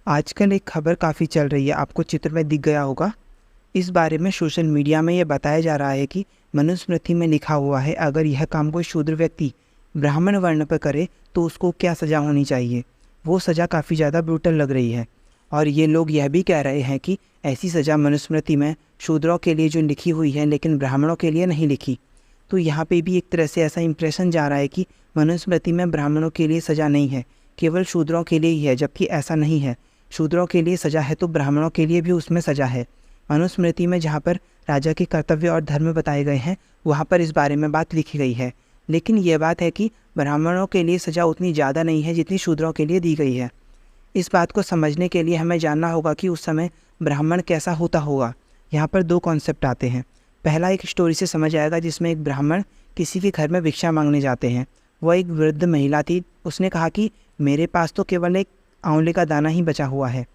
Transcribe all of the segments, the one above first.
आजकल एक खबर काफ़ी चल रही है, आपको चित्र में दिख गया होगा। इस बारे में सोशल मीडिया में ये बताया जा रहा है कि मनुस्मृति में लिखा हुआ है, अगर यह काम कोई शूद्र व्यक्ति ब्राह्मण वर्ण पर करे तो उसको क्या सज़ा होनी चाहिए। वो सज़ा काफ़ी ज़्यादा ब्रूटल लग रही है और ये लोग यह भी कह रहे हैं कि ऐसी सज़ा मनुस्मृति में शूद्रों के लिए जो लिखी हुई है लेकिन ब्राह्मणों के लिए नहीं लिखी। तो यहाँ पे भी एक तरह से ऐसा इंप्रेशन जा रहा है कि मनुस्मृति में ब्राह्मणों के लिए सज़ा नहीं है, केवल शूद्रों के लिए ही है, जबकि ऐसा नहीं है। शूद्रों के लिए सज़ा है तो ब्राह्मणों के लिए भी उसमें सज़ा है। मनुस्मृति में जहाँ पर राजा के कर्तव्य और धर्म बताए गए हैं वहाँ पर इस बारे में बात लिखी गई है, लेकिन यह बात है कि ब्राह्मणों के लिए सज़ा उतनी ज़्यादा नहीं है जितनी शूद्रों के लिए दी गई है। इस बात को समझने के लिए हमें जानना होगा कि उस समय ब्राह्मण कैसा होता होगा। यहाँ पर दो कॉन्सेप्ट आते हैं। पहला एक स्टोरी से समझ आएगा जिसमें एक ब्राह्मण किसी के घर में भिक्षा मांगने जाते हैं। वह एक वृद्ध महिला थी। उसने कहा कि मेरे पास तो केवल एक आंवले का दाना ही बचा हुआ है।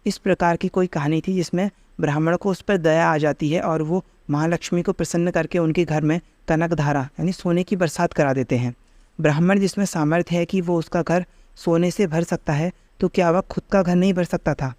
इस प्रकार की कोई कहानी थी जिसमें ब्राह्मण को उस पर दया आ जाती है और वो महालक्ष्मी को प्रसन्न करके उनके घर में कनक धारा यानी सोने की बरसात करा देते हैं। ब्राह्मण जिसमें सामर्थ्य है कि वो उसका घर सोने से भर सकता है, तो क्या वह खुद का घर नहीं भर सकता था?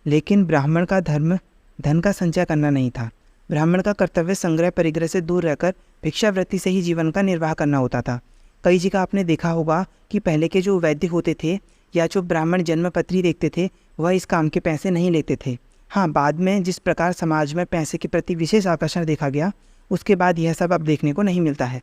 लेकिन ब्राह्मण का धर्म धन का संचय करना नहीं था। ब्राह्मण का कर्तव्य संग्रह परिग्रह से दूर रहकर भिक्षावृत्ति से ही जीवन का निर्वाह करना होता था। कई जगह आपने देखा होगा कि पहले के जो वैद्य होते थे या जो ब्राह्मण जन्मपत्री देखते थे वह इस काम के पैसे नहीं लेते थे। हाँ, बाद में जिस प्रकार समाज में पैसे के प्रति विशेष आकर्षण देखा गया उसके बाद यह सब अब देखने को नहीं मिलता है।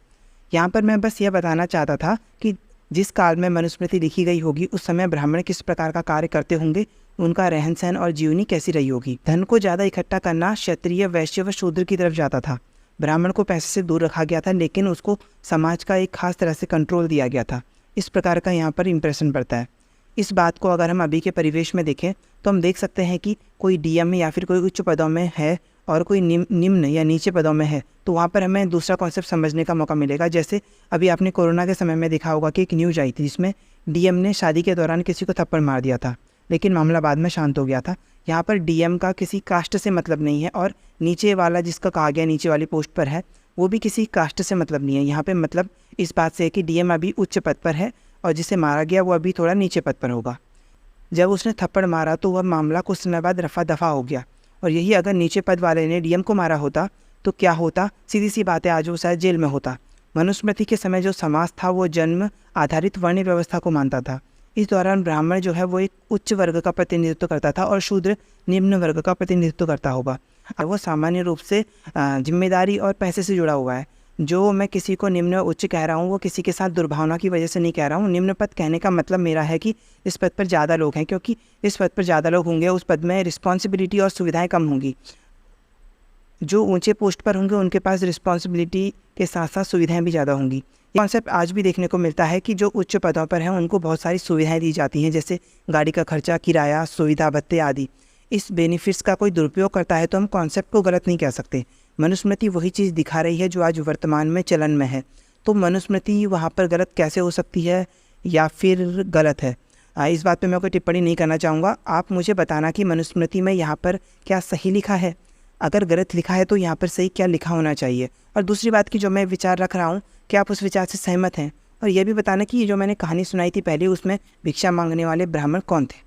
यहाँ पर मैं बस यह बताना चाहता था कि जिस काल में मनुस्मृति लिखी गई होगी उस समय ब्राह्मण किस प्रकार का कार्य करते होंगे, उनका रहन सहन और जीवनी कैसी रही होगी। धन को ज़्यादा इकट्ठा करना क्षत्रिय, वैश्य व शूद्र की तरफ जाता था। ब्राह्मण को पैसे से दूर रखा गया था, लेकिन उसको समाज का एक खास तरह से कंट्रोल दिया गया था। इस प्रकार का यहाँ पर इम्प्रेशन पड़ता है। इस बात को अगर हम अभी के परिवेश में देखें तो हम देख सकते हैं कि कोई डीएम या फिर कोई उच्च पदों में है और कोई निम्न या नीचे पदों में है, तो वहाँ पर हमें दूसरा कॉन्सेप्ट समझने का मौका मिलेगा। जैसे अभी आपने कोरोना के समय में देखा होगा कि एक न्यूज़ आई थी जिसमें डीएम ने शादी के दौरान किसी को थप्पड़ मार दिया था, लेकिन मामला बाद में शांत हो गया था। यहाँ पर डीएम का किसी कास्ट से मतलब नहीं है और नीचे वाला जिसका कहा गया नीचे वाली पोस्ट पर है वो भी किसी कास्ट से मतलब नहीं है। यहाँ पे मतलब इस बात से है कि डीएम अभी उच्च पद पर है और जिसे मारा गया वो अभी थोड़ा नीचे पद पर होगा। जब उसने थप्पड़ मारा तो वह मामला कुछ समय बाद रफा दफा हो गया, और यही अगर नीचे पद वाले ने डीएम को मारा होता तो क्या होता? सीधी सी बात है, आज वो शायद जेल में होता। मनुस्मृति के समय जो समाज था वो जन्म आधारित वर्ण व्यवस्था को मानता था। इस दौरान ब्राह्मण जो है वो एक उच्च वर्ग का प्रतिनिधित्व करता था और शूद्र निम्न वर्ग का प्रतिनिधित्व करता होगा। और वो सामान्य रूप से जिम्मेदारी और पैसे से जुड़ा हुआ है। जो मैं किसी को निम्न उच्च कह रहा हूँ वो किसी के साथ दुर्भावना की वजह से नहीं कह रहा हूँ। निम्न पद कहने का मतलब मेरा है कि इस पद पर ज़्यादा लोग हैं, क्योंकि इस पद पर ज़्यादा लोग होंगे उस पद में रिस्पॉन्सिबिलिटी और सुविधाएं कम होंगी। जो ऊंचे पोस्ट पर होंगे उनके पास रिस्पॉन्सिबिलिटी के साथ साथ सुविधाएं भी ज़्यादा होंगी। ये कॉन्सेप्ट आज भी देखने को मिलता है कि जो उच्च पदों पर हैं उनको बहुत सारी सुविधाएं दी जाती हैं, जैसे गाड़ी का खर्चा, किराया, सुविधा भत्ते आदि। इस बेनिफिट्स का कोई दुरुपयोग करता है तो हम कॉन्सेप्ट को गलत नहीं कह सकते। मनुस्मृति वही चीज़ दिखा रही है जो आज वर्तमान में चलन में है, तो मनुस्मृति वहाँ पर गलत कैसे हो सकती है या फिर गलत है? इस बात पे मैं कोई टिप्पणी नहीं करना चाहूँगा। आप मुझे बताना कि मनुस्मृति में यहाँ पर क्या सही लिखा है, अगर गलत लिखा है तो यहाँ पर सही क्या लिखा होना चाहिए। और दूसरी बात की जो मैं विचार रख रहा हूँ क्या आप उस विचार से सहमत हैं? और यह भी बताना कि ये जो मैंने कहानी सुनाई थी पहले उसमें भिक्षा मांगने वाले ब्राह्मण कौन थे।